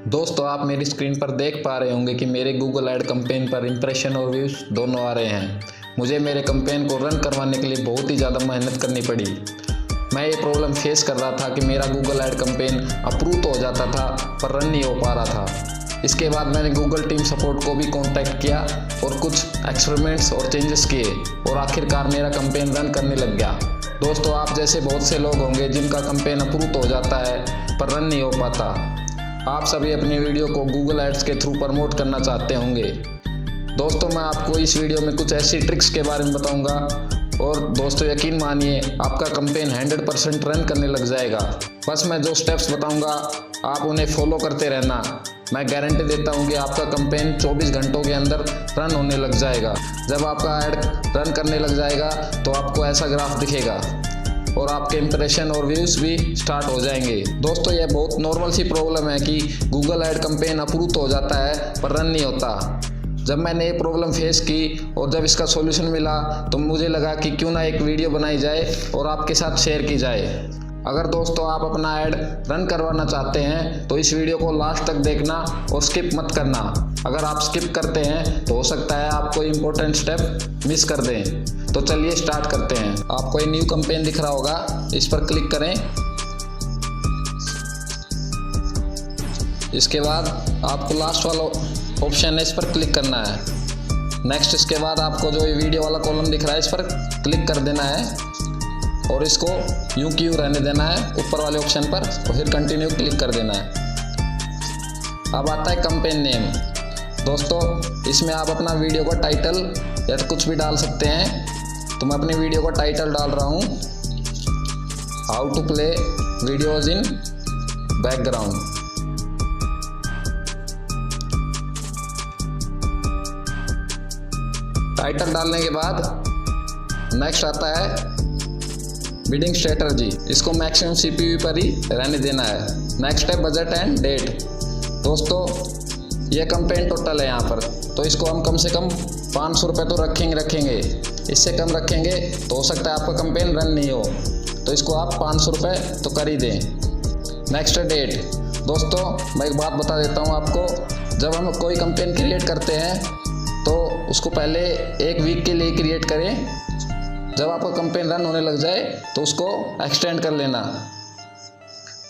दोस्तों आप मेरी स्क्रीन पर देख पा रहे होंगे कि मेरे गूगल ऐड कैंपेन पर इंप्रेशन और व्यूज़ दोनों आ रहे हैं। मुझे मेरे कैंपेन को रन करवाने के लिए बहुत ही ज़्यादा मेहनत करनी पड़ी। मैं ये प्रॉब्लम फेस कर रहा था कि मेरा गूगल ऐड कैंपेन अप्रूव तो हो जाता था पर रन नहीं हो पा रहा था। इसके बाद मैंने गूगल टीम सपोर्ट को भी कॉन्टैक्ट किया और कुछ एक्सपेरिमेंट्स और चेंजेस किए और आखिरकार मेरा कैंपेन रन करने लग गया। दोस्तों आप जैसे बहुत से लोग होंगे जिनका कैंपेन अप्रूव तो हो जाता है पर रन नहीं हो पाता। आप सभी अपनी वीडियो को गूगल एड्स के थ्रू प्रमोट करना चाहते होंगे। दोस्तों मैं आपको इस वीडियो में कुछ ऐसी ट्रिक्स के बारे में बताऊंगा और दोस्तों यकीन मानिए आपका कैंपेन 100% रन करने लग जाएगा। बस मैं जो स्टेप्स बताऊंगा आप उन्हें फॉलो करते रहना। मैं गारंटी देता हूं कि आपका कैंपेन 24 घंटों के अंदर रन होने लग जाएगा। जब आपका ऐड रन करने लग जाएगा तो आपको ऐसा ग्राफ दिखेगा और आपके इंप्रेशन और व्यूज़ भी स्टार्ट हो जाएंगे। दोस्तों यह बहुत नॉर्मल सी प्रॉब्लम है कि गूगल ऐड कैंपेन अप्रूव तो हो जाता है पर रन नहीं होता। जब मैंने ये प्रॉब्लम फेस की और जब इसका सॉल्यूशन मिला तो मुझे लगा कि क्यों ना एक वीडियो बनाई जाए और आपके साथ शेयर की जाए। अगर दोस्तों आप अपना ऐड रन करवाना चाहते हैं तो इस वीडियो को लास्ट तक देखना और स्किप मत करना। अगर आप स्किप करते हैं तो हो सकता है आप कोई इंपॉर्टेंट स्टेप मिस कर दें। तो चलिए स्टार्ट करते हैं। आपको ये न्यू कैंपेन दिख रहा होगा, इस पर क्लिक करें। इसके बाद आपको लास्ट वाला ऑप्शन है इस पर क्लिक करना है। नेक्स्ट इसके बाद आपको जो ये वीडियो वाला कॉलम दिख रहा है इस पर क्लिक कर देना है और इसको यूं की यूं रहने देना है ऊपर वाले ऑप्शन पर और फिर कंटिन्यू क्लिक कर देना है। अब आता है कैंपेन नेम। दोस्तों इसमें आप अपना वीडियो का टाइटल या तो कुछ भी डाल सकते हैं। तो मैं अपनी वीडियो का टाइटल डाल रहा हूँ how to play videos in background. Title डालने के बाद नेक्स्ट आता है बिडिंग स्ट्रेटजी। इसको मैक्सिमम सीपीयू पर ही रहने देना है। नेक्स्ट है बजट एंड डेट। दोस्तों ये कैंपेन टोटल है यहाँ पर, तो इसको हम कम से कम 500 रुपये तो रखेंगे। इससे कम रखेंगे तो हो सकता है आपका कैंपेन रन नहीं हो, तो इसको आप 500 रुपये तो कर ही दें। नेक्स्ट है डेट। दोस्तों मैं एक बात बता देता हूँ आपको, जब हम कोई कैंपेन क्रिएट करते हैं तो उसको पहले 1 वीक के लिए क्रिएट करें। जब आपका कैंपेन रन होने लग जाए तो उसको एक्सटेंड कर लेना।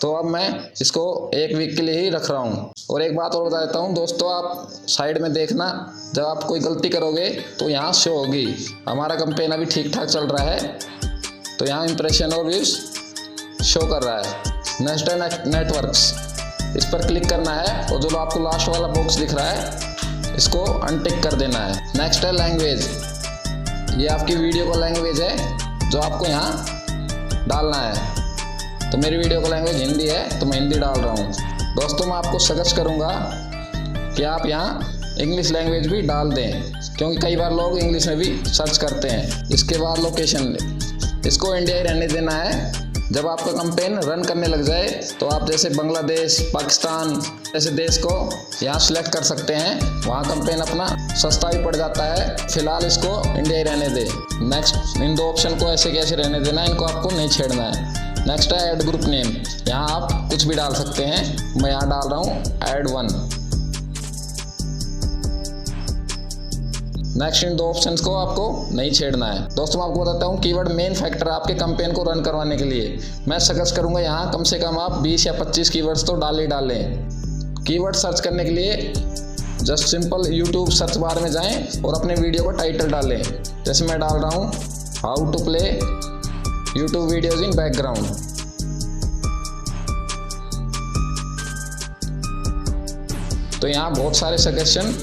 तो अब मैं इसको 1 वीक के लिए ही रख रहा हूँ। और एक बात और बता देता हूँ दोस्तों, आप साइड में देखना, जब आप कोई गलती करोगे तो यहाँ शो होगी हमारा कैंपेन अभी ठीक ठाक चल रहा है, तो यहाँ इंप्रेशन और व्यूज़ शो कर रहा है। नेक्स्ट है नेटवर्क्स। इस पर क्लिक करना है और जो आपको लास्ट वाला बॉक्स दिख रहा है इसको अनटिक कर देना है। नेक्स्ट है लैंग्वेज। ये आपकी वीडियो का लैंग्वेज है जो आपको यहाँ डालना है। तो मेरी वीडियो का लैंग्वेज हिंदी है तो मैं हिंदी डाल रहा हूँ। दोस्तों मैं आपको सजेस्ट करूँगा कि आप यहाँ इंग्लिश लैंग्वेज भी डाल दें, क्योंकि कई बार लोग इंग्लिश में भी सर्च करते हैं। इसके बाद लोकेशन, इसको इंडिया ही रहने देना है। जब आपका कैंपेन रन करने लग जाए तो आप जैसे बांग्लादेश, पाकिस्तान ऐसे देश को यहाँ सिलेक्ट कर सकते हैं, वहाँ कैंपेन अपना सस्ता भी पड़ जाता है। फिलहाल इसको इंडिया ही रहने दें। नेक्स्ट इन 2 ऑप्शन को ऐसे कैसे रहने देना है, इनको आपको नहीं छेड़ना है। नेक्स्ट है ऐड ग्रुप नेम। यहाँ आप कुछ भी डाल सकते हैं, मैं यहाँ डाल रहा हूँ ऐड 1। नेक्स्ट इन 2 ऑप्शंस को आपको नहीं छेड़ना है। दोस्तों मैं आपको बताता हूँ कीवर्ड मेन फैक्टर है आपके कैंपेन को रन करवाने के लिए। मैं सजेस्ट करूँगा यहाँ कम से कम आप 20 या 25 कीवर्ड्स तो डाल ही डालें। कीवर्ड सर्च करने के लिए just simple YouTube search bar में जाएं और अपने वीडियो का टाइटल डालें। जैसे मैं डाल रहा हूँ how to play YouTube videos in background. तो यहाँ बहुत सारे सजेशन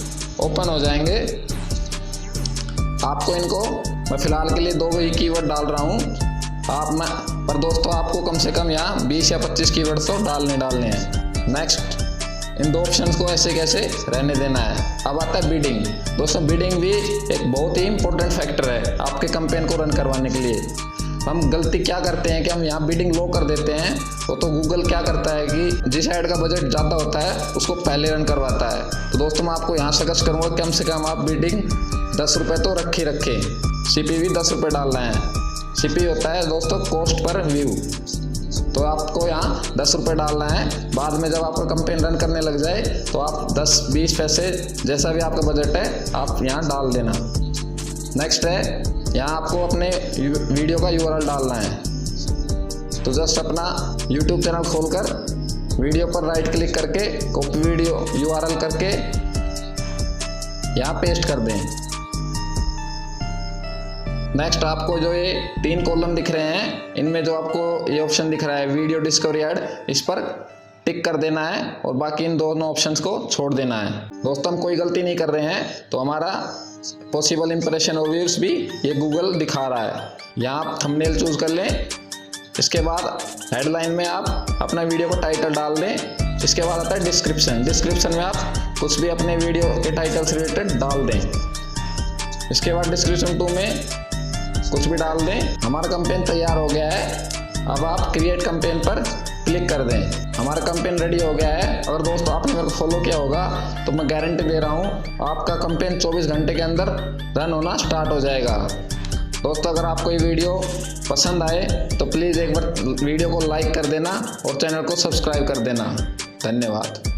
ओपन हो जाएंगे। आपको इनको मैं फिलहाल के लिए 2 ही कीवर्ड डाल रहा हूँ पर दोस्तों आपको कम से कम यहाँ 20 या 25 कीवर्ड्स तो डालने हैं। नेक्स्ट इन 2 ऑप्शंस को ऐसे कैसे रहने देना है। अब आता है बिडिंग। दोस्तों बिडिंग भी एक बहुत ही इंपॉर्टेंट फैक्टर है आपके कैंपेन को रन करवाने के लिए। हम गलती क्या करते हैं कि हम यहाँ बिडिंग लो कर देते हैं, तो गूगल क्या करता है कि जिस ऐड का बजट ज़्यादा होता है उसको पहले रन करवाता है। तो दोस्तों मैं आपको यहाँ सजेस्ट करूँगा कम से कम आप बिडिंग 10 रुपये तो रखें। सीपी भी 10 रुपये डालना है। सीपी होता है दोस्तों कॉस्ट पर व्यू। तो आपको यहाँ 10 रुपये डालना है। बाद में जब आपका कैंपेन रन करने लग जाए तो आप 10-20 पैसे जैसा भी आपका बजट है आप यहाँ डाल देना। नेक्स्ट है, यहाँ आपको अपने वीडियो का URL डालना है। तो जस्ट अपना YouTube चैनल खोलकर वीडियो पर राइट क्लिक करके कॉपी वीडियो URL करके यहाँ पेस्ट कर दें। नेक्स्ट आपको जो ये 3 कॉलम दिख रहे हैं, इनमें जो आपको ये ऑप्शन दिख रहा है वीडियो डिस्कवरी ऐड, इस पर टिक कर देना है और बाकी इन दोनों ऑप्शंस को छोड़ देना है। दोस्तों हम कोई गलती नहीं कर रहे हैं, तो हमारा पॉसिबल इंप्रेशन और व्यूज भी ये गूगल दिखा रहा है। यहाँ आप थंबनेल चूज कर लें। इसके बाद हेडलाइन में आप अपना वीडियो को टाइटल डाल दें। इसके बाद आता है डिस्क्रिप्शन। डिस्क्रिप्शन में आप कुछ भी अपने वीडियो के टाइटल से रिलेटेड डाल दें। इसके बाद डिस्क्रिप्शन 2 में कुछ भी डाल दें। हमारा कैंपेन तैयार हो गया है। अब आप क्रिएट कैंपेन पर क्लिक कर दें। हमारा कैंपेन रेडी हो गया है। अगर दोस्तों आपने मेरे को फॉलो किया होगा तो मैं गारंटी दे रहा हूँ आपका कैंपेन 24 घंटे के अंदर रन होना स्टार्ट हो जाएगा। दोस्तों अगर आपको ये वीडियो पसंद आए तो प्लीज़ एक बार वीडियो को लाइक कर देना और चैनल को सब्सक्राइब कर देना। धन्यवाद।